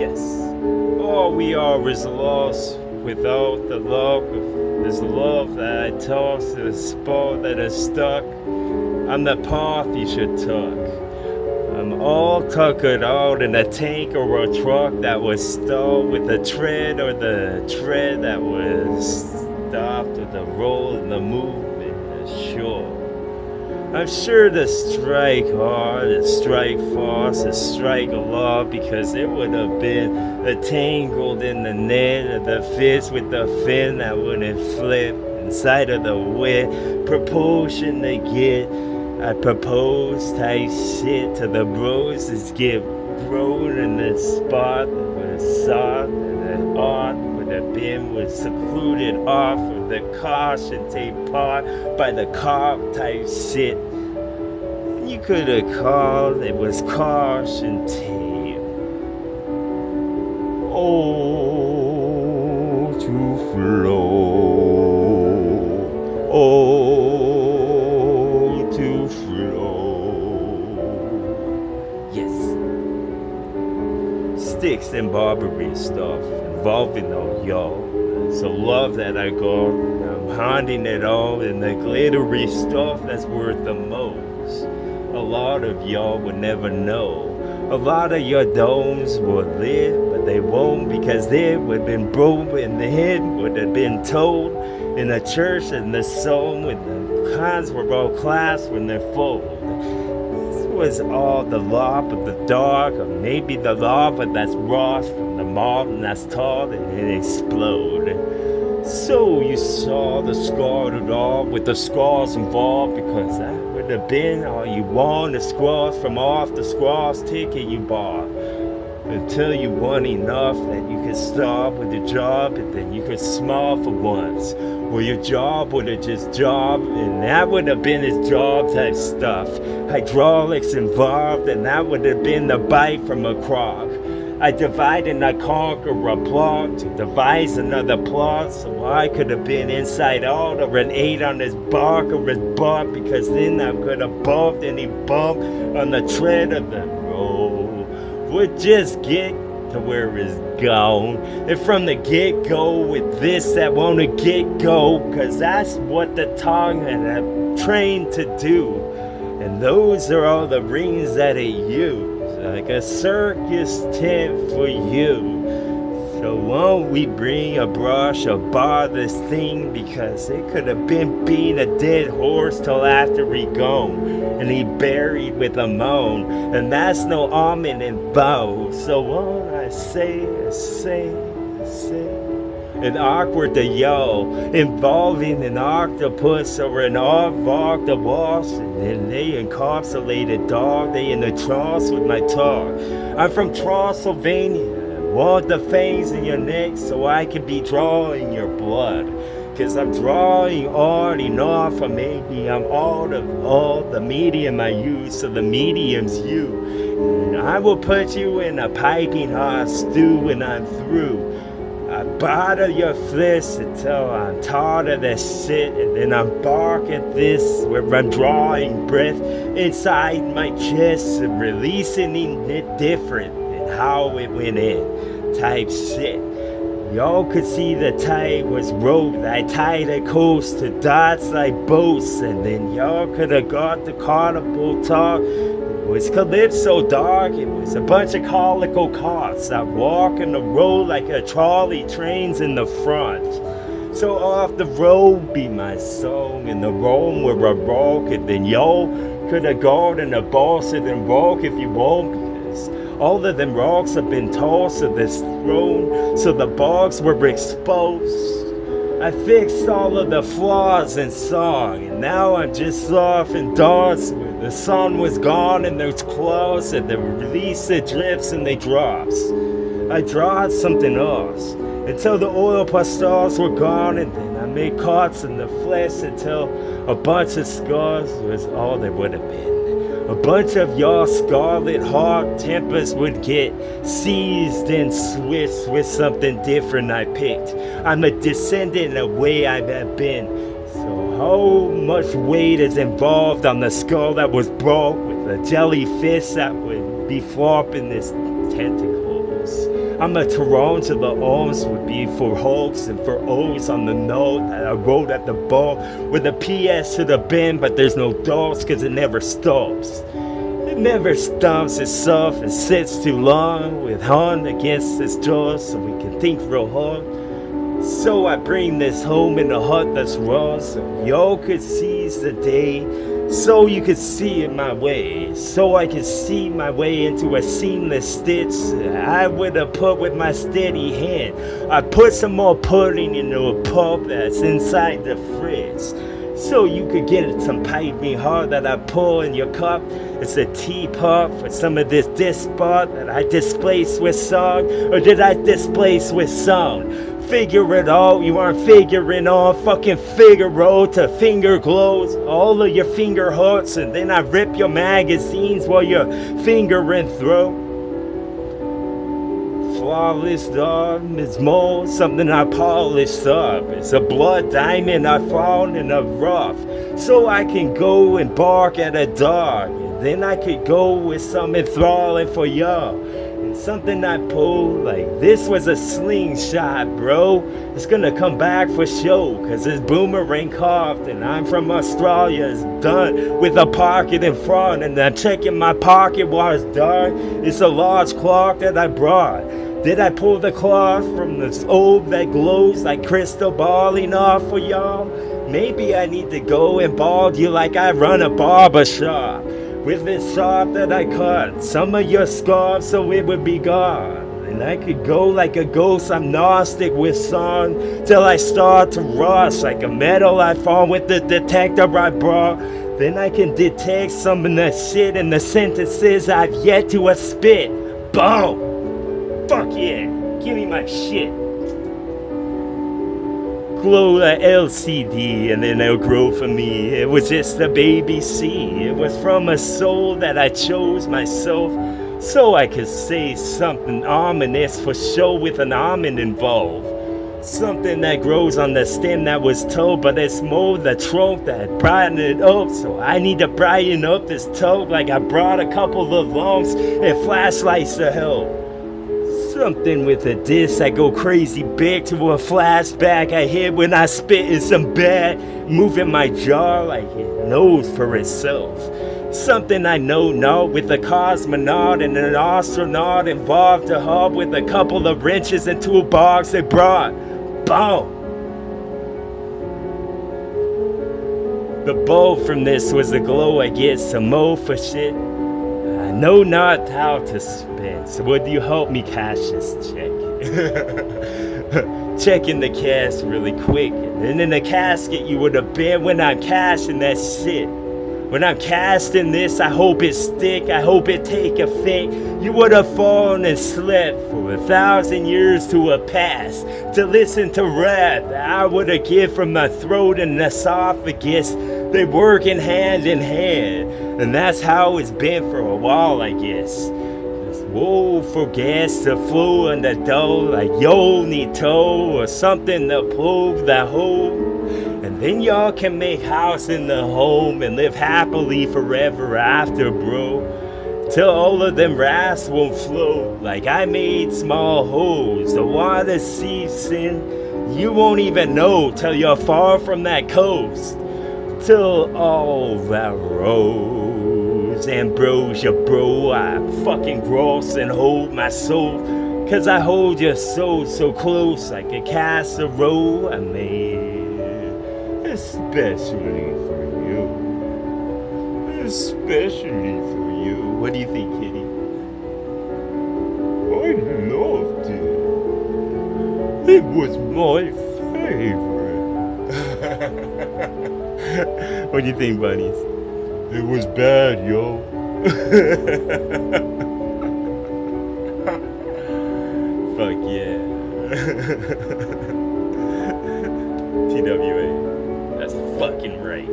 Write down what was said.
Yes. All we are is lost without the love of this love that I toss, the spot that is stuck on the path you should tuck. I'm all tuckered out in a tank or a truck that was stalled with the tread or the tread that was stopped with the roll and the movement ashore. I'm sure to strike hard, to strike fast, to strike a lot because it would have been entangled in the net of the fish with the fin that wouldn't flip inside of the wet propulsion to get. I propose type shit to the roses get grown in the spot that was soft and the art would have been was secluded off of the caution tape part by the cop type shit. You could have called it was caution tape. Oh, to flow. Oh, to flow. Yes. Sticks and Barbary stuff involving all y'all. So love that I got. I'm handing it all in the glittery stuff that's worth the most. A lot of y'all would never know. A lot of your domes will live, but they won't because they would have been broke and the head would have been told in the church and the song when the cons were all clasped when they're fold. This was all the lava of the dark, or maybe the lava that's raw from the mountain that's tall and it explode. So you saw the scar at all with the scars involved because that would have been all you want, the scars from off the scars ticket you bought. Until you won enough that you could stop with your job and then you could smile for once. Or your job would have just job and that would have been his job type stuff. Hydraulics involved and that would have been the bite from a crock. I divide and I conquer a plot to devise another plot so I could have been inside out or an 8 on his bark or his butt because then I could have bumped any bump on the tread of the road. Would just get to where it's gone and from the get-go with this that wanna get go cause that's what the tongue and I'm trained to do and those are all the rings that it used. Like a circus tent for you. So won't we bring a brush or bar this thing because it could have been being a dead horse till after he gone and he buried with a moan and that's no almond and bow. So won't I say an awkward to yo involving an octopus or an octopus and then they encapsulated dog they in the trance with my talk. I'm from Transylvania. Want the fangs in your neck so I can be drawing your blood cause I'm drawing art enough or maybe I'm out of all the medium I use so the medium's you and I will put you in a piping hot stew when I'm through. I bottle your flesh until I'm tired of this shit and then I'm bark at this where I'm drawing breath inside my chest and releasing it different than how it went in type shit. Y'all could see the tide was roped, I tied a coast to dots like boats and then y'all could have got the carnival talk. It was calypso dark, it was a bunch of colical carts that walk in the road like a trolley trains in the front. So off the road be my song and the roam where I rock and then y'all could have gone in a boss and then rock if you want because all of them rocks have been tossed to this throne so the bogs were exposed. I fixed all of the flaws in song and now I'm just soft and dance where the sun was gone and there's claws and they release the drips and they drops. I drawed something else until the oil pastels were gone and then I made cuts in the flesh until a bunch of scars was all there would have been. A bunch of y'all scarlet heart tempers would get seized and switched with something different I picked. I'm a descendant of way I have been. So how much weight is involved on the skull that was broke with a jellyfish that would be flopping this tentacle? goals. I'm a Toronto, the O's would be for Hulks and for O's on the note that I wrote at the ball with a PS to the bin, but there's no doors cause it never stops. It never stops itself and sits too long with hand against its jaw so we can think real hard. So I bring this home in a hut that's raw so y'all could seize the day, so you could see it my way, so I could see my way into a seamless stitch I would have put with my steady hand. I put some more pudding into a pulp that's inside the fridge, so you could get some piping hot that I pour in your cup. It's a teapot for some of this spot that I displace with song, or did I displace with sound? Figure it out, you aren't figuring out. Fucking Figaro to finger glows, all of your finger hurts, and then I rip your magazines while you're fingering through. Flawless dog is more something I polished up. It's a blood diamond I found in a rough, so I can go and bark at a dog, and then I could go with some enthralling for y'all. Something I pulled like this was a slingshot, bro. It's gonna come back for show, cause it's boomerang carved, and I'm from Australia. It's done with a pocket in front, and I'm checking my pocket while it's dark. It's a large clock that I brought. Did I pull the cloth from this orb that glows like crystal balling off for y'all? Maybe I need to go and bald you like I run a barber shop. With this shop that I cut some of your scarves so it would be gone. And I could go like a ghost, I'm Gnostic with song, till I start to rust like a metal I found with the detector I brought. Then I can detect some of the shit in the sentences I've yet to spit. Boom! Fuck yeah! Give me my shit. Glow the LCD and then it'll grow for me. It was just a baby seed. It was from a soul that I chose myself, so I could say something ominous for show with an almond involved. Something that grows on the stem that was told, but it's more the trunk that brightened it up. So I need to brighten up this toad like I brought a couple of lumps and flashlights to help. Something with a disc I go crazy big to a flashback I hit when I spit in some bad, moving my jaw like it knows for itself. Something I know not with a cosmonaut and an astronaut involved to hub with a couple of wrenches and toolbox they brought. Boom! The bow from this was the glow I get some more for shit. I know not how to spend, so would you help me cash this check? Checking the cash really quick, and then in the casket you would have been when I'm cashing that shit. When I'm casting this, I hope it stick, I hope it take effect. You would have fallen and slept for 1,000 years to a pass to listen to rap that I would have give from my throat and esophagus. They working hand in hand, and that's how it's been for a while, I guess. Just whoa for gas to flow in the dough like yo need toe or something to pull the hole. And then y'all can make house in the home and live happily forever after, bro. Till all of them rafts won't float like I made small holes. The water seeps in, you won't even know till you're far from that coast. Till all that rose, ambrosia, bro, I fucking gross and hold my soul. Cause I hold your soul so close like a casserole I made especially for you. Especially for you. What do you think, Kitty? I loved it. It was my favorite. What do you think, bunnies? It was bad, yo. Fuck yeah. TWA. That's fucking right.